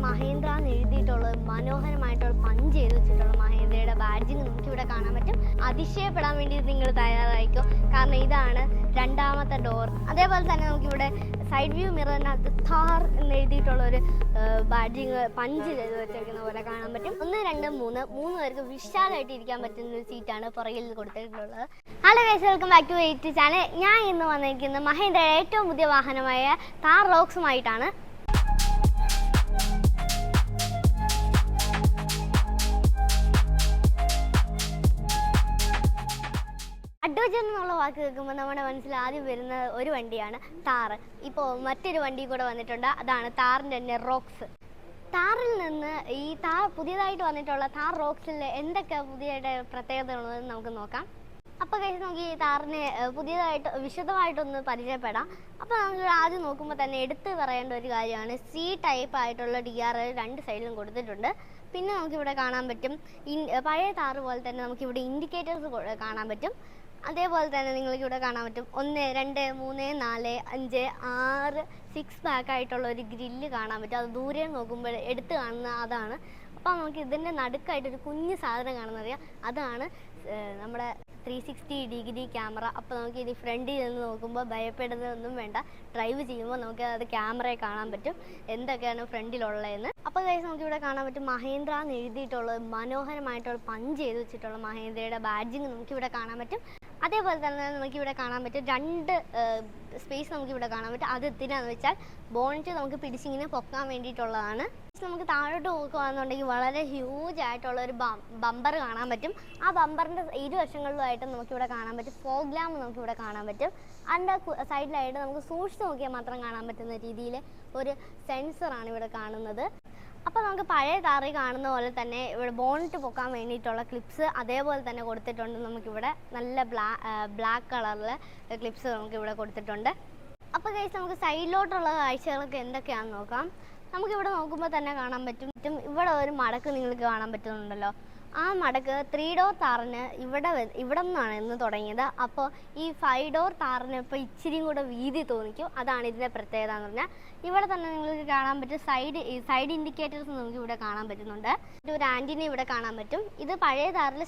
മഹേന്ദ്ര എന്ന് എഴുതിയിട്ടുള്ള മനോഹരമായിട്ടുള്ള പഞ്ച് ചെയ്ത് വെച്ചിട്ടുള്ള മഹേന്ദ്രയുടെ ബാഡ്ജിങ് നമുക്കിവിടെ കാണാൻ പറ്റും. അതിശയപ്പെടാൻ വേണ്ടി നിങ്ങൾ തയ്യാറായിക്കോ, കാരണം ഇതാണ് രണ്ടാമത്തെ ഡോർ. അതേപോലെ തന്നെ നമുക്കിവിടെ സൈഡ് വ്യൂ മിററിനകത്ത് താർ എന്ന് എഴുതിയിട്ടുള്ള ഒരു ബാഡ്ജിങ് പഞ്ച് ചെയ്ത് വെച്ചിരിക്കുന്ന പോലെ കാണാൻ പറ്റും. 1, 2, 3 പേർക്ക് വിശാലമായിട്ട് ഇരിക്കാൻ പറ്റുന്ന ഒരു സീറ്റാണ് പുറകിൽ കൊടുത്തിട്ടുള്ളത്. Hello guys, welcome back to eight channel. ഞാൻ ഇന്ന് വന്നിരിക്കുന്നത് മഹേന്ദ്രയുടെ ഏറ്റവും പുതിയ വാഹനമായ താർ റോക്സുമായിട്ടാണ്. അഡ്വഞ്ചർ എന്നുള്ള വാക്ക് കേൾക്കുമ്പോൾ നമ്മുടെ മനസ്സിൽ ആദ്യം വരുന്ന ഒരു വണ്ടിയാണ് താർ. ഇപ്പോൾ മറ്റൊരു വണ്ടി കൂടെ വന്നിട്ടുണ്ട്, അതാണ് താറിൻ്റെ തന്നെ റോക്സ്. താറിൽ നിന്ന് ഈ പുതിയതായിട്ട് വന്നിട്ടുള്ള താർ റോക്സിൽ എന്തൊക്കെ പുതിയ പ്രത്യേകതകളുണ്ടെന്ന് നമുക്ക് നോക്കാം. അപ്പോൾ കഴിച്ച് നമുക്ക് ഈ താറിനെ പുതിയതായിട്ട് വിശദമായിട്ടൊന്ന് പരിചയപ്പെടാം. അപ്പോൾ നമുക്ക് ആദ്യം നോക്കുമ്പോൾ തന്നെ എടുത്ത് പറയേണ്ട ഒരു കാര്യമാണ് സി ടൈപ്പ് ആയിട്ടുള്ള DRL രണ്ട് സൈഡിലും കൊടുത്തിട്ടുണ്ട്. പിന്നെ നമുക്കിവിടെ കാണാൻ പറ്റും പഴയ താറ് പോലെ തന്നെ നമുക്കിവിടെ ഇൻഡിക്കേറ്റേഴ്സ് കാണാൻ പറ്റും. അതേപോലെ തന്നെ നിങ്ങൾക്കിവിടെ കാണാൻ പറ്റും 1, 2, 3, 4, 5, 6 6 പാക്ക് ആയിട്ടുള്ള ഒരു ഗ്രില്ല് കാണാൻ പറ്റും. അത് ദൂരെ നോക്കുമ്പോൾ എടുത്ത് കാണുന്ന അതാണ്. അപ്പോൾ നമുക്ക് ഇതിൻ്റെ നടുക്കായിട്ടൊരു കുഞ്ഞ് സാധനം കാണുന്നറിയാം, അതാണ് നമ്മുടെ 360 ഡിഗ്രി ക്യാമറ. അപ്പോൾ നമുക്ക് ഇനി ഫ്രണ്ടിൽ നിന്ന് നോക്കുമ്പോൾ ഭയപ്പെടുന്നതൊന്നും വേണ്ട, ഡ്രൈവ് ചെയ്യുമ്പോൾ നമുക്ക് അത് ക്യാമറയെ കാണാൻ പറ്റും എന്തൊക്കെയാണ് ഫ്രണ്ടിലുള്ളതെന്ന്. അപ്പോൾ ഗൈസ് നമുക്കിവിടെ കാണാൻ പറ്റും മഹേന്ദ്ര എന്ന് എഴുതിയിട്ടുള്ള മനോഹരമായിട്ടുള്ള പഞ്ച് ചെയ്ത് വെച്ചിട്ടുള്ള മഹേന്ദ്രയുടെ ബാഡ്ജിങ് നമുക്കിവിടെ കാണാൻ പറ്റും. അതേപോലെ തന്നെ നമുക്കിവിടെ കാണാൻ പറ്റും 2 സ്പേസ് നമുക്കിവിടെ കാണാൻ പറ്റും. അത് എന്തിനാന്ന് വെച്ചാൽ ബോണറ്റ് നമുക്ക് പിടിച്ചിങ്ങനെ പൊക്കാൻ വേണ്ടിയിട്ടുള്ളതാണ്. നമുക്ക് താഴോട്ട് നോക്കുകയാണെന്നുണ്ടെങ്കിൽ വളരെ ഹ്യൂജ് ആയിട്ടുള്ള ഒരു ബമ്പർ കാണാൻ പറ്റും. ആ ബമ്പറിൻ്റെ ഇരുവശങ്ങളിലുമായിട്ട് നമുക്കിവിടെ കാണാൻ പറ്റും ഫോഗ് ലാമ്പ് നമുക്കിവിടെ കാണാൻ പറ്റും. അതിൻ്റെ സൈഡിലായിട്ട് നമുക്ക് സൂക്ഷിച്ച് നോക്കിയാൽ മാത്രം കാണാൻ പറ്റുന്ന രീതിയിൽ ഒരു സെൻസറാണ് ഇവിടെ കാണുന്നത്. അപ്പോൾ നമുക്ക് പഴയ താറിൽ കാണുന്ന പോലെ തന്നെ ഇവിടെ ബോണറ്റ് പൊക്കാൻ വേണ്ടിയിട്ടുള്ള ക്ലിപ്സ് അതേപോലെ തന്നെ കൊടുത്തിട്ടുണ്ട്. നമുക്കിവിടെ നല്ല ബ്ലാക്ക് കളറിൽ ക്ലിപ്സ് നമുക്കിവിടെ കൊടുത്തിട്ടുണ്ട്. അപ്പോൾ ഗൈസ് നമുക്ക് സൈഡിലോട്ടുള്ള കാഴ്ചകളൊക്കെ എന്തൊക്കെയാണെന്ന് നോക്കാം. നമുക്കിവിടെ നോക്കുമ്പോൾ തന്നെ കാണാൻ പറ്റും ഇവിടെ ഒരു മടക്ക് നിങ്ങൾക്ക് കാണാൻ പറ്റുന്നുണ്ടല്ലോ. ആ മടക്ക് 3 ഡോർ താറിന് ഇവിടെ നിന്നാണ് ഇന്ന് തുടങ്ങിയത്. അപ്പോൾ ഈ 5 ഡോർ താറിന് ഇപ്പോൾ ഇച്ചിരിയും കൂടെ വീതി തോന്നിക്കും. അതാണ് ഇതിൻ്റെ പ്രത്യേകത എന്ന് പറഞ്ഞാൽ. ഇവിടെ തന്നെ നിങ്ങൾക്ക് കാണാൻ പറ്റും സൈഡ് ഇൻഡിക്കേറ്റേഴ്സ് നമുക്ക് ഇവിടെ കാണാൻ പറ്റുന്നുണ്ട്. ഒരു ആൻറ്റിന ഇവിടെ കാണാൻ പറ്റും. ഇത് പഴയ താറിൽ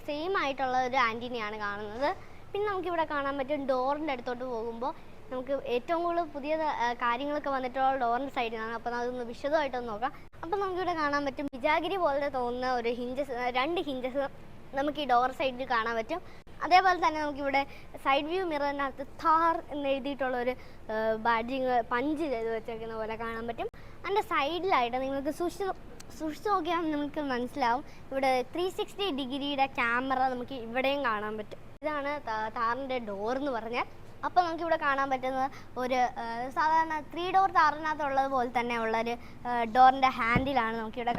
സെയിം ആയിട്ടുള്ള ഒരു ആൻറ്റിനയാണ് കാണുന്നത്. പിന്നെ നമുക്കിവിടെ കാണാൻ പറ്റും ഡോറിൻ്റെ അടുത്തോട്ട് പോകുമ്പോൾ നമുക്ക് ഏറ്റവും കൂടുതൽ പുതിയ കാര്യങ്ങളൊക്കെ വന്നിട്ടുള്ള ഡോറിൻ്റെ സൈഡിലാണ്. അപ്പോൾ അതൊന്ന് വിശദമായിട്ടൊന്ന് നോക്കാം. അപ്പോൾ നമുക്കിവിടെ കാണാൻ പറ്റും വിജാഗിരി പോലെ തോന്നുന്ന ഒരു 2 ഹിഞ്ചസ് നമുക്ക് ഈ ഡോർ സൈഡിൽ കാണാൻ പറ്റും. അതേപോലെ തന്നെ നമുക്കിവിടെ സൈഡ് വ്യൂ മിററിനകത്ത് താർ എന്ന് എഴുതിയിട്ടുള്ളൊരു ബാഡ്ജിങ് പഞ്ച് ചെയ്ത് വെച്ചേക്കുന്ന പോലെ കാണാൻ പറ്റും. അതിൻ്റെ സൈഡിലായിട്ട് നിങ്ങൾക്ക് സൂക്ഷിച്ച് നോക്കിയാൽ നമുക്ക് മനസ്സിലാവും ഇവിടെ 360 ഡിഗ്രിയുടെ ക്യാമറ നമുക്ക് ഇവിടെയും കാണാൻ പറ്റും. ഇതാണ് താറിൻ്റെ ഡോർ എന്ന് പറഞ്ഞാൽ. അപ്പോൾ നമുക്കിവിടെ കാണാൻ പറ്റുന്നത് ഒരു സാധാരണ 3 ഡോർ താറിനകത്തുള്ളത് പോലെ തന്നെ ഉള്ളൊരു ഡോറിൻ്റെ ഹാൻഡിലാണ് നമുക്കിവിടെ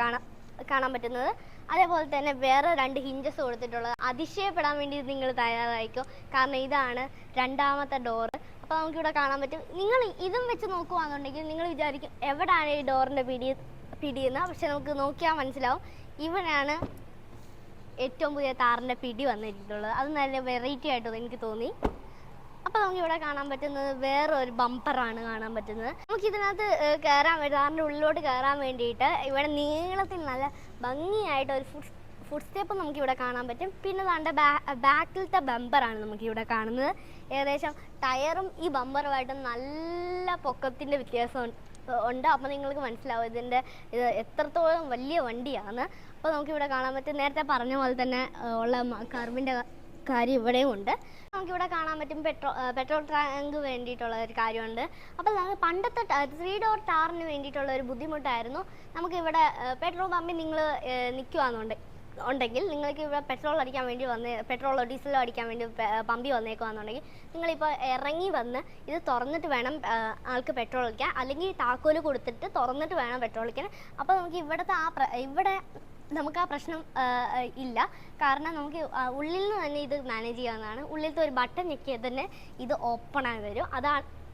കാണാൻ പറ്റുന്നത്. അതേപോലെ തന്നെ വേറെ 2 ഹിഞ്ചസ് കൊടുത്തിട്ടുള്ളത്. അതിശയപ്പെടാൻ വേണ്ടി നിങ്ങൾ തയ്യാറായിക്കോ, കാരണം ഇതാണ് രണ്ടാമത്തെ ഡോർ. അപ്പോൾ നമുക്കിവിടെ കാണാൻ പറ്റും. നിങ്ങൾ ഇതും വെച്ച് നോക്കുകയാണെന്നുണ്ടെങ്കിൽ നിങ്ങൾ വിചാരിക്കും എവിടെയാണ് ഈ ഡോറിൻ്റെ പിടിയെന്ന്. പക്ഷെ നമുക്ക് നോക്കിയാൽ മനസ്സിലാവും ഇവിടെയാണ് ഏറ്റവും പുതിയ താറിൻ്റെ പിടി വന്നിട്ടുള്ളത്. അത് നല്ല വെറൈറ്റി ആയിട്ട് എനിക്ക് തോന്നി. അപ്പോൾ നമുക്കിവിടെ കാണാൻ പറ്റുന്നത് വേറെ ഒരു ബമ്പറാണ് കാണാൻ പറ്റുന്നത്. നമുക്കിതിനകത്ത് താറിൻ്റെ ഉള്ളിലോട്ട് കയറാൻ വേണ്ടിയിട്ട് ഇവിടെ നീളത്തിൽ നല്ല ഭംഗിയായിട്ട് ഒരു ഫുഡ് സ്റ്റെപ്പ് നമുക്കിവിടെ കാണാൻ പറ്റും. പിന്നെ അതിൻ്റെ ബാക്കിലത്തെ ബമ്പറാണ് നമുക്കിവിടെ കാണുന്നത്. ഏകദേശം ടയറും ഈ ബമ്പറുമായിട്ട് നല്ല പൊക്കത്തിൻ്റെ വ്യത്യാസം ഉണ്ട്. അപ്പോൾ നിങ്ങൾക്ക് മനസ്സിലാവും ഇത് എത്രത്തോളം വലിയ വണ്ടിയാണ്. അപ്പോൾ നമുക്കിവിടെ കാണാൻ പറ്റും നേരത്തെ പറഞ്ഞ പോലെ തന്നെ ഉള്ള കർവിൻ്റെ കാര്യം ഇവിടെയും ഉണ്ട്. നമുക്കിവിടെ കാണാൻ പറ്റും പെട്രോൾ ടാങ്ക് വേണ്ടിയിട്ടുള്ള ഒരു കാര്യമുണ്ട്. അപ്പോൾ നമുക്ക് പണ്ടത്തെ 3 ഡോർ താറിന് വേണ്ടിയിട്ടുള്ള ഒരു ബുദ്ധിമുട്ടായിരുന്നു. നമുക്കിവിടെ പെട്രോൾ പമ്പിൽ നിങ്ങൾ നിൽക്കുകയാണെന്നുണ്ടെങ്കിൽ നിങ്ങൾക്ക് ഇവിടെ പെട്രോളോ ഡീസലോ അടിക്കാൻ വേണ്ടി പമ്പിൽ വന്നേക്കുകയാണെന്നുണ്ടെങ്കിൽ നിങ്ങളിപ്പോൾ ഇറങ്ങി വന്ന് ഇത് തുറന്നിട്ട് വേണം ആൾക്ക് പെട്രോൾ ഒഴിക്കാൻ, അല്ലെങ്കിൽ താക്കോല് കൊടുത്തിട്ട് തുറന്നിട്ട് വേണം പെട്രോൾ ഒഴിക്കാൻ. അപ്പോൾ നമുക്ക് ഇവിടെ നമുക്ക് ആ പ്രശ്നം ഇല്ല, കാരണം നമുക്ക് ഉള്ളിൽ നിന്ന് തന്നെ ഇത് മാനേജ് ചെയ്യാവുന്നതാണ്. ഉള്ളിലത്തെ ഒരു ബട്ടൺ ഞെക്കിയാൽ തന്നെ ഇത് ഓപ്പൺ ആയി വരും.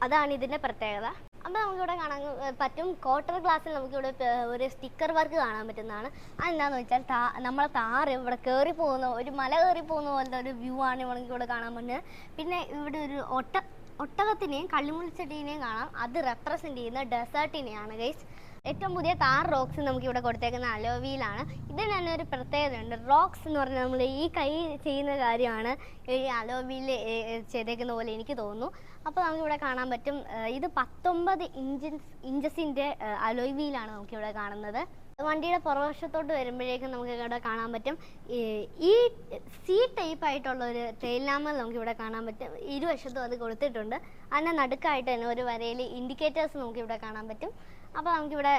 അതാണ് ഇതിൻ്റെ പ്രത്യേകത. അപ്പോൾ നമുക്കിവിടെ കാണാൻ പറ്റും ക്വാർട്ടർ ഗ്ലാസ്സിൽ നമുക്കിവിടെ ഒരു സ്റ്റിക്കർ വർക്ക് കാണാൻ പറ്റുന്നതാണ്. അതെന്താണെന്ന് വെച്ചാൽ നമ്മളെ താറ് ഇവിടെ ഒരു മല കയറി പോകുന്ന പോലത്തെ ഒരു വ്യൂ ആണ് നമുക്കിവിടെ കാണാൻ പറ്റുന്നത്. പിന്നെ ഇവിടെ ഒരു ഒട്ടകത്തിനെയും കള്ളിമുൾച്ചെടിയെയും കാണാം. അത് റെപ്രസെൻ്റ് ചെയ്യുന്ന ഡെസേർട്ടിനെയാണ് ഗൈസ്. ഏറ്റവും പുതിയ താർ റോക്സ് നമുക്ക് ഇവിടെ കൊടുത്തേക്കുന്ന അലോവിയിലാണ്. ഇതിന് തന്നെ ഒരു പ്രത്യേകതയുണ്ട്. റോക്സ് എന്ന് പറഞ്ഞാൽ നമ്മൾ ഈ കൈ ചെയ്യുന്ന കാര്യമാണ് ഈ അലോവിയിൽ ചെയ്തേക്കുന്ന പോലെ എനിക്ക് തോന്നുന്നു. അപ്പോൾ നമുക്കിവിടെ കാണാൻ പറ്റും ഇത് 19 ഇഞ്ചസിൻ്റെ അലോവിയിലാണ് നമുക്കിവിടെ കാണുന്നത്. വണ്ടിയുടെ പുറവശത്തോട്ട് വരുമ്പോഴേക്കും നമുക്ക് ഇവിടെ കാണാൻ പറ്റും ഈ സി ടൈപ്പ് ആയിട്ടുള്ള ഒരു ടെയിൽ ലാമ്പ് നമുക്കിവിടെ കാണാൻ പറ്റും. ഇരുവശത്തും അത് കൊടുത്തിട്ടുണ്ട്. അതിൻ്റെ നടുക്കായിട്ട് തന്നെ ഒരു വരയിൽ ഇൻഡിക്കേറ്റേഴ്സ് നമുക്കിവിടെ കാണാൻ പറ്റും. അപ്പോൾ നമുക്കിവിടെ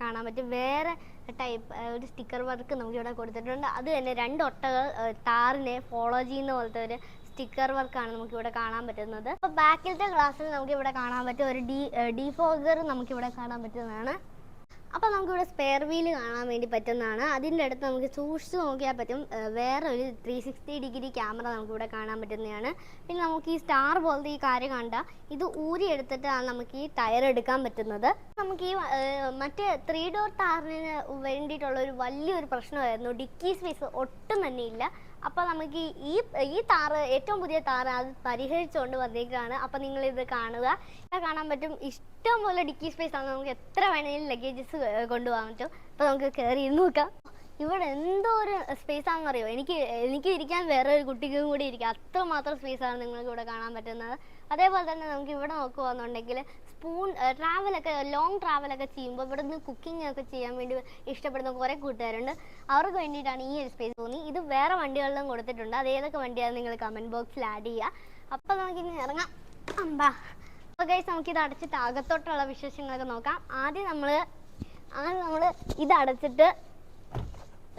കാണാൻ പറ്റും വേറെ ടൈപ്പ് ഒരു സ്റ്റിക്കർ വർക്ക് നമുക്കിവിടെ കൊടുത്തിട്ടുണ്ട്. അത് തന്നെ 2 ഒട്ടകൾ താറിനെ ഫോളോ ചെയ്യുന്ന പോലത്തെ ഒരു സ്റ്റിക്കർ വർക്കാണ് നമുക്കിവിടെ കാണാൻ പറ്റുന്നത്. അപ്പോൾ ബാക്കിലത്തെ ഗ്ലാസ്സിൽ നമുക്കിവിടെ കാണാൻ പറ്റും ഒരു ഡീഫോഗർ നമുക്കിവിടെ കാണാൻ പറ്റുന്നതാണ്. അപ്പോൾ നമുക്കിവിടെ സ്പെയർ വീല് കാണാൻ വേണ്ടി പറ്റുന്നതാണ്. അതിൻ്റെ അടുത്ത് നമുക്ക് സൂക്ഷിച്ച് നോക്കിയാൽ പറ്റും വേറെ ഒരു 360 ഡിഗ്രി ക്യാമറ നമുക്കിവിടെ കാണാൻ പറ്റുന്നതാണ്. പിന്നെ നമുക്ക് ഈ സ്റ്റാർ പോലത്തെ ഈ കാര്യം കണ്ടാൽ ഇത് ഊരി എടുത്തിട്ടാണ് നമുക്ക് ഈ ടയർ എടുക്കാൻ പറ്റുന്നത്. നമുക്ക് ഈ മറ്റേ 3 ഡോർ താറിന് വേണ്ടിയിട്ടുള്ള ഒരു വലിയൊരു പ്രശ്നമായിരുന്നു, ഡിക്കി സ്പേസ് ഒട്ടും തന്നെ ഇല്ല. അപ്പോൾ നമുക്ക് ഈ താറ് ഏറ്റവും പുതിയ താറ് അത് പരിഹരിച്ചുകൊണ്ട് വന്നേക്കാണ്. അപ്പോൾ നിങ്ങളിത് കാണുക. ഇവിടെ കാണാൻ പറ്റും ഇഷ്ടം പോലെ ഡിക്കി സ്പേസ് ആണ്. നമുക്ക് എത്ര വേണമെങ്കിലും ലഗേജസ് കൊണ്ടുപോകാൻ പറ്റും. അപ്പോൾ നമുക്ക് കയറി ഇരുന്ന് നോക്കാം. ഇവിടെ എന്തോ ഒരു സ്പേസ് ആണെന്ന് അറിയോ, എനിക്ക് ഇരിക്കാൻ വേറെ ഒരു കുട്ടിക്കും കൂടി ഇരിക്കാം. അത്രമാത്രം സ്പേസാണ് നിങ്ങൾക്ക് ഇവിടെ കാണാൻ പറ്റുന്നത്. അതേപോലെ തന്നെ നമുക്ക് ഇവിടെ നോക്കുകയാണെന്നുണ്ടെങ്കിൽ ട്രാവലൊക്കെ ലോങ് ട്രാവലൊക്കെ ചെയ്യുമ്പോൾ ഇവിടെ നിന്ന് കുക്കിംഗ് ഒക്കെ ചെയ്യാൻ വേണ്ടി ഇഷ്ടപ്പെടുന്ന കുറേ കൂട്ടുകാരുണ്ട്. അവർക്ക് വേണ്ടിയിട്ടാണ് ഈ ഒരു സ്പേസ് തോന്നി. ഇത് വേറെ വണ്ടികളിലും കൊടുത്തിട്ടുണ്ട്. അത് ഏതൊക്കെ വണ്ടിയാണ് നിങ്ങൾ കമൻറ്റ് ബോക്സിൽ ആഡ് ചെയ്യുക. അപ്പോൾ നമുക്കിനി ഇറങ്ങാം. അപ്പോൾ ഗൈസ് നമുക്കിത് അടച്ചിട്ട് അകത്തോട്ടുള്ള വിശേഷങ്ങളൊക്കെ നോക്കാം. ആദ്യം നമ്മൾ ഇത് അടച്ചിട്ട്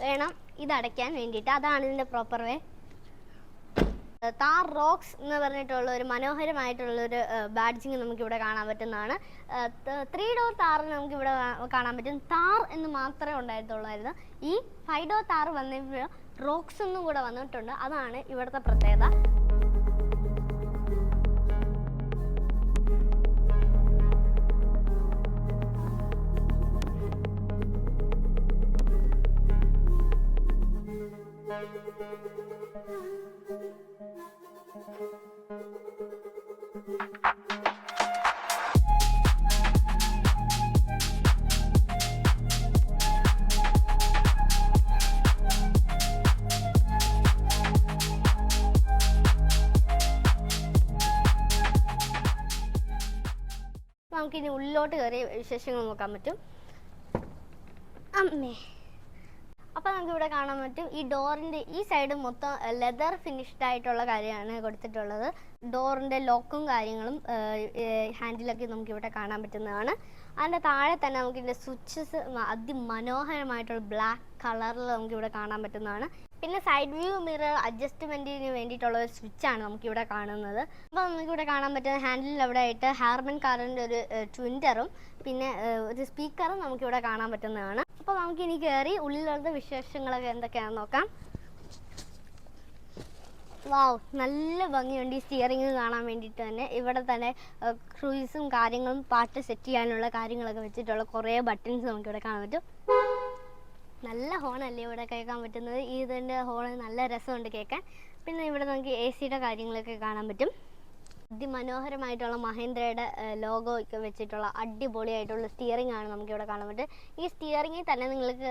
വേണം ഇതടയ്ക്കാൻ വേണ്ടിയിട്ട്. അതാണ് ഇതിൻ്റെ പ്രോപ്പർ വേ. താർ റോക്സ് എന്ന് പറഞ്ഞിട്ടുള്ള ഒരു മനോഹരമായിട്ടുള്ളൊരു ബാഡ്ജിങ് നമുക്കിവിടെ കാണാൻ പറ്റുന്നതാണ്. 3 ഡോർ താറിന് നമുക്കിവിടെ കാണാൻ പറ്റും. താർ എന്ന് മാത്രമേ ഉണ്ടായിരുന്നുള്ളായിരുന്നു. ഈ 5 ഡോർ താർ വന്നപ്പോൾ റോക്സ് എന്നും കൂടെ വന്നിട്ടുണ്ട്. അതാണ് ഇവിടുത്തെ പ്രത്യേകത. നമുക്കിനി ഉള്ളിലോട്ട് കയറി വിശേഷങ്ങൾ നോക്കാൻ പറ്റും. അപ്പോൾ നമുക്കിവിടെ കാണാൻ പറ്റും ഈ ഡോറിൻ്റെ ഈ സൈഡ് മൊത്തം ലെതർ ഫിനിഷ്ഡ് ആയിട്ടുള്ള കാര്യമാണ് കൊടുത്തിട്ടുള്ളത്. ഡോറിൻ്റെ ലോക്കും കാര്യങ്ങളും ഹാൻഡിലൊക്കെ നമുക്കിവിടെ കാണാൻ പറ്റുന്നതാണ്. അതിൻ്റെ താഴെ തന്നെ നമുക്കിതിൻ്റെ സ്വിച്ചസ് അതിമനോഹരമായിട്ടുള്ള ബ്ലാക്ക് കളറിൽ നമുക്കിവിടെ കാണാൻ പറ്റുന്നതാണ്. പിന്നെ സൈഡ് വ്യൂ മിറർ അഡ്ജസ്റ്റ്മെൻറ്റിന് വേണ്ടിയിട്ടുള്ള ഒരു സ്വിച്ചാണ് നമുക്കിവിടെ കാണുന്നത്. അപ്പോൾ നമുക്കിവിടെ കാണാൻ പറ്റുന്ന ഹാൻഡിലിൽ അവിടെ ആയിട്ട് ഹാർമൻ കാറിൻ്റെ ഒരു ട്വിൻറ്ററും പിന്നെ ഒരു സ്പീക്കറും നമുക്കിവിടെ കാണാൻ പറ്റുന്നതാണ്. അപ്പോൾ നമുക്കിനി കയറി ഉള്ളിലുള്ള വിശേഷങ്ങളൊക്കെ എന്തൊക്കെയാണെന്ന് നോക്കാം. വാവ്, നല്ല ഭംഗിയുണ്ട് ഈ സ്റ്റിയറിംഗ് കാണാൻ വേണ്ടിയിട്ട് തന്നെ. ഇവിടെ തന്നെ ക്രൂയിസും കാര്യങ്ങളും പാട്ട് സെറ്റ് ചെയ്യാനുള്ള കാര്യങ്ങളൊക്കെ വെച്ചിട്ടുള്ള കുറേ ബട്ടൺസ് നമുക്കിവിടെ കാണാൻ പറ്റും. നല്ല ഹോണല്ലേ ഇവിടെ കേൾക്കാൻ പറ്റുന്നത്. ഇതിൻ്റെ ഹോൺ നല്ല രസമുണ്ട് കേൾക്കാൻ. പിന്നെ ഇവിടെ നമുക്ക് AC-യുടെ കാര്യങ്ങളൊക്കെ കാണാൻ പറ്റും. അതിമനോഹരമായിട്ടുള്ള മഹീന്ദ്രയുടെ ലോഗോ ഒക്കെ വെച്ചിട്ടുള്ള അടിപൊളിയായിട്ടുള്ള സ്റ്റിയറിംഗ് ആണ് നമുക്കിവിടെ കാണാൻ പറ്റും. ഈ സ്റ്റിയറിങ്ങിൽ തന്നെ നിങ്ങൾക്ക്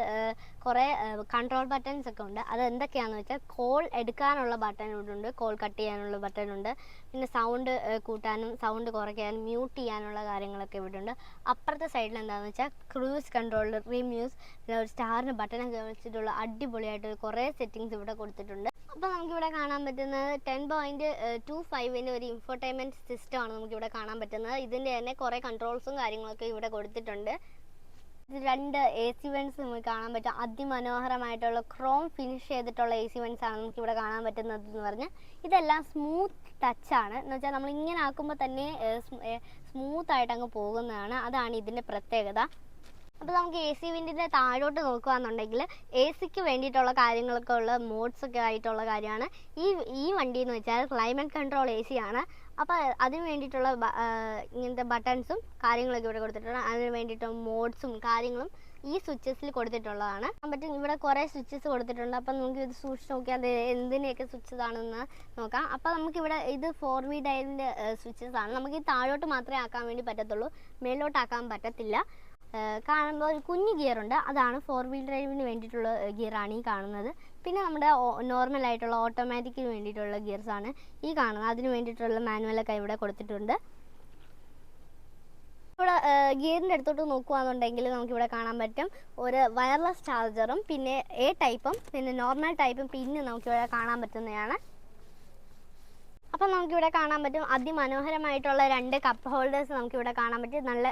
കുറേ കൺട്രോൾ ബട്ടൺസ് ഒക്കെ ഉണ്ട്. അത് എന്തൊക്കെയാണെന്ന് വെച്ചാൽ കോൾ എടുക്കാനുള്ള ബട്ടൺ ഇവിടെ ഉണ്ട്, കോൾ കട്ട് ചെയ്യാനുള്ള ബട്ടൺ ഉണ്ട്, പിന്നെ സൗണ്ട് കൂട്ടാനും സൗണ്ട് കുറയ്ക്കാനും മ്യൂട്ട് ചെയ്യാനുള്ള കാര്യങ്ങളൊക്കെ ഇവിടെ ഉണ്ട്. അപ്പുറത്തെ സൈഡിൽ എന്താണെന്ന് വെച്ചാൽ ക്രൂസ് കൺട്രോൾ, റീമ്യൂസ്, പിന്നെ ഒരു സ്റ്റാറിന് ബട്ടണൊക്കെ വെച്ചിട്ടുള്ള അടിപൊളിയായിട്ട് കുറേ സെറ്റിങ്സ് ഇവിടെ കൊടുത്തിട്ടുണ്ട്. അപ്പോൾ നമുക്കിവിടെ കാണാൻ പറ്റുന്നത് 10.25-ൻ്റെ ഒരു ഇൻഫോർടൈൻമെൻറ്റ് സിസ്റ്റമാണ് നമുക്കിവിടെ കാണാൻ പറ്റുന്നത്. ഇതിൻ്റെ തന്നെ കുറേ കൺട്രോൾസും കാര്യങ്ങളൊക്കെ ഇവിടെ കൊടുത്തിട്ടുണ്ട്. 2 AC വെൻസ് നമുക്ക് കാണാൻ പറ്റും. അതിമനോഹരമായിട്ടുള്ള ക്രോം ഫിനിഷ് ചെയ്തിട്ടുള്ള AC വെൻസ് ആണ് നമുക്കിവിടെ കാണാൻ പറ്റുന്നത് എന്ന് പറഞ്ഞാൽ ഇതെല്ലാം സ്മൂത്ത് ടച്ചാണ്. എന്ന് വെച്ചാൽ നമ്മളിങ്ങനെ ആക്കുമ്പോൾ തന്നെ സ്മൂത്തായിട്ട് അങ്ങ് പോകുന്നതാണ്. അതാണ് ഇതിൻ്റെ പ്രത്യേകത. അപ്പോൾ നമുക്ക് AC വിൻഡിൻ്റെ താഴോട്ട് നോക്കുകയാണെന്നുണ്ടെങ്കിൽ AC-ക്ക് വേണ്ടിയിട്ടുള്ള കാര്യങ്ങളൊക്കെ ഉള്ള മോഡ്സൊക്കെ ആയിട്ടുള്ള കാര്യമാണ്. ഈ വണ്ടി എന്ന് വെച്ചാൽ ക്ലൈമറ്റ് കൺട്രോൾ AC ആണ്. അപ്പോൾ അതിന് വേണ്ടിയിട്ടുള്ള ഇങ്ങനത്തെ ബട്ടൺസും കാര്യങ്ങളൊക്കെ ഇവിടെ കൊടുത്തിട്ടുണ്ട്. അതിന് വേണ്ടിയിട്ട് മോഡ്സും കാര്യങ്ങളും ഈ സ്വിച്ചസിൽ കൊടുത്തിട്ടുള്ളതാണ്. പറ്റും ഇവിടെ കുറേ സ്വിച്ചസ് കൊടുത്തിട്ടുണ്ട്. അപ്പം നമുക്ക് ഇത് സൂക്ഷിച്ച് നോക്കിയാൽ അത് എന്തിനെയൊക്കെ സ്വിച്ചസ് ആണെന്ന് നോക്കാം. അപ്പോൾ നമുക്കിവിടെ ഇത് 4V ഡയലിൻ്റെ സ്വിച്ചസ് ആണ്. നമുക്ക് ഈ താഴോട്ട് മാത്രമേ ആക്കാൻ വേണ്ടി പറ്റത്തുള്ളൂ, മേലോട്ട് ആക്കാൻ പറ്റത്തില്ല. കാണുമ്പോൾ ഒരു കുഞ്ഞു ഗിയറുണ്ട്, അതാണ് 4 വീൽ ഡ്രൈവിന് വേണ്ടിയിട്ടുള്ള ഗിയറാണ് ഈ കാണുന്നത്. പിന്നെ നമ്മുടെ നോർമലായിട്ടുള്ള ഓട്ടോമാറ്റിക്കിന് വേണ്ടിയിട്ടുള്ള ഗിയർസാണ് ഈ കാണുന്നത്. അതിന് വേണ്ടിയിട്ടുള്ള മാനുവലൊക്കെ ഇവിടെ കൊടുത്തിട്ടുണ്ട്. ഇവിടെ ഗിയറിൻ്റെ അടുത്തോട്ട് നോക്കുകയാണെന്നുണ്ടെങ്കിൽ നമുക്കിവിടെ കാണാൻ പറ്റും ഒരു വയർലെസ് ചാർജറും പിന്നെ എ ടൈപ്പും പിന്നെ നോർമൽ ടൈപ്പും പിന്നെ നമുക്കിവിടെ കാണാൻ പറ്റുന്നതാണ്. അപ്പം നമുക്കിവിടെ കാണാൻ പറ്റും അതിമനോഹരമായിട്ടുള്ള 2 കപ്പ് ഹോൾഡേഴ്സ് നമുക്കിവിടെ കാണാൻ പറ്റും. നല്ല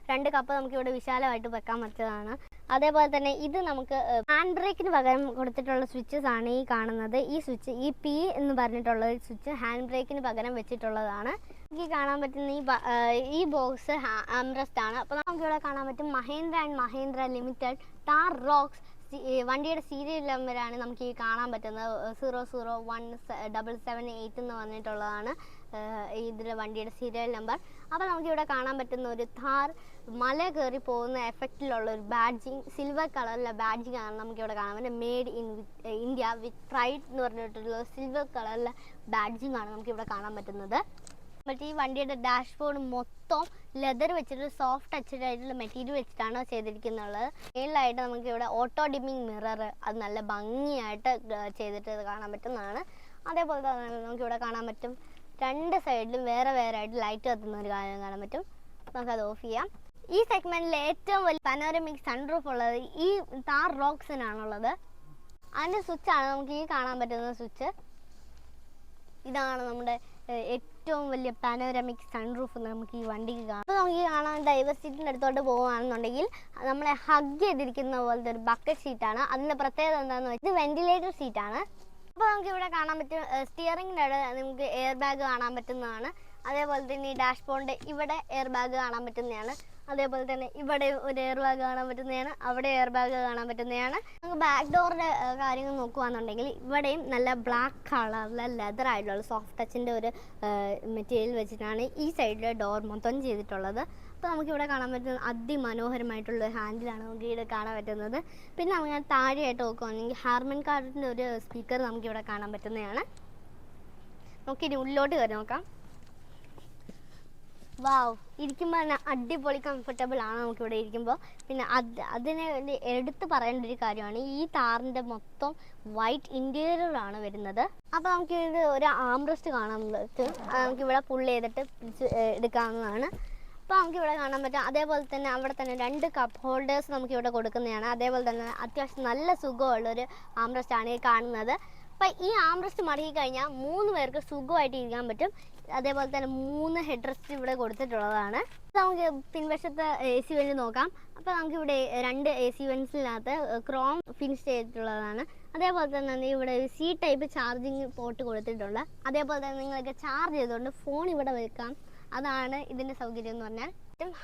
2 കപ്പ് നമുക്കിവിടെ വിശാലമായിട്ട് വെക്കാൻ പറ്റുന്നതാണ്. അതേപോലെ തന്നെ ഇത് നമുക്ക് ഹാൻഡ് ബ്രേക്കിന് പകരം കൊടുത്തിട്ടുള്ള സ്വിച്ചസ് ആണ് ഈ കാണുന്നത്. ഈ സ്വിച്ച് ഈ പി എന്ന് പറഞ്ഞിട്ടുള്ള സ്വിച്ച് ഹാൻഡ് ബ്രേക്കിന് പകരം വെച്ചിട്ടുള്ളതാണ്. എനിക്ക് കാണാൻ പറ്റുന്ന ഈ ബോക്സ് ആംറസ്റ്റ് ആണ്. അപ്പോൾ നമുക്കിവിടെ കാണാൻ പറ്റും Mahendra and Mahendra limited tar rocks. വണ്ടിയുടെ സീരിയൽ നമ്പറാണ് നമുക്ക് ഈ കാണാൻ പറ്റുന്നത്. 001778 എന്ന് പറഞ്ഞിട്ടുള്ളതാണ് ഇതിൻ്റെ വണ്ടിയുടെ സീരിയൽ നമ്പർ. അപ്പോൾ നമുക്കിവിടെ കാണാൻ പറ്റുന്ന ഒരു ഥാർ മല കയറി പോകുന്ന എഫക്റ്റിലുള്ള ഒരു ബാഡ്ജിങ്, സിൽവർ കളറിലെ ബാഡ്ജിങ് ആണ് നമുക്കിവിടെ കാണാൻ പറ്റുന്നത്. Made in India with pride എന്ന് പറഞ്ഞിട്ടുള്ള സിൽവർ കളറിലെ ബാഡ്ജിങ് ആണ് നമുക്കിവിടെ കാണാൻ പറ്റുന്നത്. മറ്റേ ഈ വണ്ടിയുടെ ഡാഷ്ബോർഡ് മൊത്തം ലെതർ വെച്ചിട്ട് സോഫ്റ്റ് ടച്ചഡ് ആയിട്ടുള്ള മെറ്റീരിയൽ വെച്ചിട്ടാണ് ചെയ്തിരിക്കുന്നത്. മെയിനായിട്ട് നമുക്ക് ഇവിടെ ഓട്ടോ ഡിമ്മിങ് മിറർ അത് നല്ല ഭംഗിയായിട്ട് ചെയ്തിട്ട് കാണാൻ പറ്റുന്നതാണ്. അതേപോലെ തന്നെ നമുക്കിവിടെ കാണാൻ പറ്റും 2 സൈഡിലും വേറെ വേറെ ആയിട്ട് ലൈറ്റ് കത്തുന്ന ഒരു കാര്യം കാണാൻ പറ്റും. നമുക്കത് ഓഫ് ചെയ്യാം. ഈ സെഗ്മെന്റിൽ ഏറ്റവും വലിയ പനോരമിക് സൺറൂഫ് ഉള്ളത് ഈ താർ റോക്സിനാണുള്ളത്. അതിൻ്റെ സ്വിച്ചാണ് നമുക്ക് ഈ കാണാൻ പറ്റുന്ന സ്വിച്ച്. ഇതാണ് നമ്മുടെ ഏറ്റവും വലിയ പാനോരമിക് സൺറൂഫ് നമുക്ക് ഈ വണ്ടിക്ക് കാണാം. അപ്പോൾ നമുക്ക് ഈ കാണാൻ ഡ്രൈവർ സീറ്റിൻ്റെ അടുത്തോട്ട് പോകുകയാണെന്നുണ്ടെങ്കിൽ നമ്മളെ ഹഗ് ചെയ്തിരിക്കുന്ന പോലത്തെ ഒരു ബക്കറ്റ് സീറ്റാണ്. അതിൻ്റെ പ്രത്യേകത എന്താണെന്ന് വെച്ചാൽ ഇത് വെന്റിലേറ്റർ സീറ്റാണ്. അപ്പോൾ നമുക്ക് ഇവിടെ കാണാൻ പറ്റും സ്റ്റിയറിങ്ങിൻ്റെ അവിടെ നമുക്ക് എയർ ബാഗ് കാണാൻ പറ്റുന്നതാണ്. അതേപോലെ തന്നെ ഈ ഡാഷ്ബോർഡിൻ്റെ ഇവിടെ എയർ ബാഗ് കാണാൻ പറ്റുന്നതാണ്. അതേപോലെ തന്നെ ഇവിടെ ഒരു എയർ ബാഗ് കാണാൻ പറ്റുന്നതാണ്, അവിടെ എയർ ബാഗ് കാണാൻ പറ്റുന്നതാണ്. നമുക്ക് ബാക്ക് ഡോറിൻ്റെ കാര്യങ്ങൾ നോക്കുകയാണെന്നുണ്ടെങ്കിൽ ഇവിടെയും നല്ല ബ്ലാക്ക് കളറിലെ ലെതർ ആയിട്ടുള്ള സോഫ്റ്റ് ടച്ചിൻ്റെ ഒരു മെറ്റീരിയൽ വെച്ചിട്ടാണ് ഈ സൈഡിലെ ഡോർ മൊത്തം ചെയ്തിട്ടുള്ളത്. അപ്പോൾ നമുക്കിവിടെ കാണാൻ പറ്റുന്ന അതിമനോഹരമായിട്ടുള്ള ഹാൻഡിലാണ് നമുക്ക് ഇവിടെ കാണാൻ പറ്റുന്നത്. പിന്നെ നമുക്ക് താഴെയായിട്ട് നോക്കുകയാണെങ്കിൽ ഹാർമൻ കാർഡിൻ്റെ ഒരു സ്പീക്കർ നമുക്കിവിടെ കാണാൻ പറ്റുന്നതാണ്. നമുക്കിനി ഉള്ളിലോട്ട് കയറി നോക്കാം. വാവ്, ഇരിക്കുമ്പോൾ തന്നെ അടിപൊളി കംഫർട്ടബിൾ ആണ് നമുക്കിവിടെ ഇരിക്കുമ്പോൾ. പിന്നെ അതിനെ വേണ്ടി എടുത്ത് പറയേണ്ട ഒരു കാര്യമാണ് ഈ താറിൻ്റെ മൊത്തം വൈറ്റ് ഇൻറ്റീരിയറാണ് വരുന്നത്. അപ്പോൾ നമുക്ക് ഇത് ഒരു ആംറസ്റ്റ് കാണാൻ പറ്റും. നമുക്കിവിടെ പുൾ ചെയ്തിട്ട് എടുക്കാവുന്നതാണ്. അപ്പോൾ നമുക്കിവിടെ കാണാൻ പറ്റും. അതേപോലെ തന്നെ അവിടെ തന്നെ 2 കപ്പ് ഹോൾഡേഴ്സ് നമുക്കിവിടെ കൊടുക്കുന്നതാണ്. അതേപോലെ തന്നെ അത്യാവശ്യം നല്ല സുഖമുള്ളൊരു ആംറസ്റ്റാണ് ഈ കാണുന്നത്. അപ്പോൾ ഈ ആംറസ്റ്റ് മടക്കി കഴിഞ്ഞാൽ 3 പേർക്ക് സുഖമായിട്ട് ഇരിക്കാൻ പറ്റും. അതേപോലെ തന്നെ 3 ഹെഡ് റെസ്റ്റ് ഇവിടെ കൊടുത്തിട്ടുള്ളതാണ്. നമുക്ക് പിൻവശത്തെ AC വെന്റ് നോക്കാം. അപ്പോൾ നമുക്കിവിടെ 2 AC വെന്റ്സിനകത്ത് ക്രോം ഫിനിഷ് ചെയ്തിട്ടുള്ളതാണ്. അതേപോലെ തന്നെ ഇവിടെ C ടൈപ്പ് ചാർജിങ് പോർട്ട് കൊടുത്തിട്ടുണ്ട്. അതേപോലെ തന്നെ നിങ്ങൾക്ക് ചാർജ് ചെയ്തുകൊണ്ട് ഫോൺ ഇവിടെ വെക്കാം. അതാണ് ഇതിൻ്റെ സൗകര്യം എന്ന് പറഞ്ഞാൽ.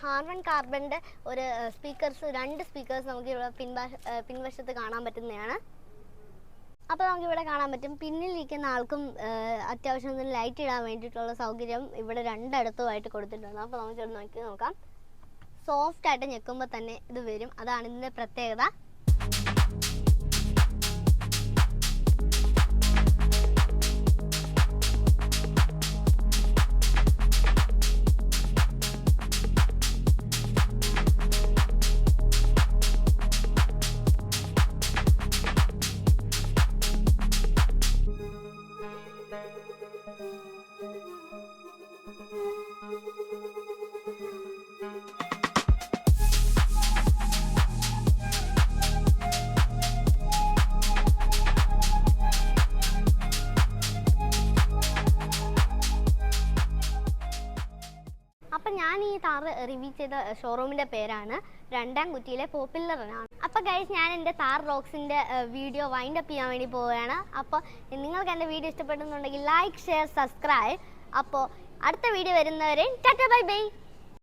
ഹാർമൻ കാർബണിൻ്റെ ഒരു 2 സ്പീക്കേഴ്സ് നമുക്ക് ഇവിടെ പിൻവശത്ത് കാണാൻ പറ്റുന്നതാണ്. അപ്പോൾ നമുക്കിവിടെ കാണാൻ പറ്റും പിന്നിലിരിക്കുന്ന ആൾക്കും അത്യാവശ്യം ലൈറ്റ് ഇടാൻ വേണ്ടിയിട്ടുള്ള സൗകര്യം ഇവിടെ 2 അടുത്തുമായിട്ട് കൊടുത്തിട്ടുണ്ട്. അപ്പോൾ നമുക്ക് നോക്കി നോക്കാം. സോഫ്റ്റായിട്ട് ഞെക്കുമ്പോൾ തന്നെ ഇത് വരും, അതാണ് ഇതിൻ്റെ പ്രത്യേകത. അപ്പം ഞാൻ ഈ താറ് റിവ്യൂ ചെയ്ത ഷോറൂമിൻ്റെ പേരാണ് 2ാം കുറ്റിയിലെ പോപ്പുലർ ആണ്. അപ്പോൾ ഗൈസ്, ഞാൻ എൻ്റെ താർ റോക്സിൻ്റെ വീഡിയോ വൈൻഡ് അപ്പ് ചെയ്യാൻ വേണ്ടി പോവുകയാണ്. അപ്പോൾ നിങ്ങൾക്ക് എൻ്റെ വീഡിയോ ഇഷ്ടപ്പെടുന്നുണ്ടെങ്കിൽ ലൈക്ക്, ഷെയർ, സബ്സ്ക്രൈബ്. അപ്പോൾ അടുത്ത വീഡിയോ വരുന്നവരെ ടാറ്റ ബൈ ബൈ.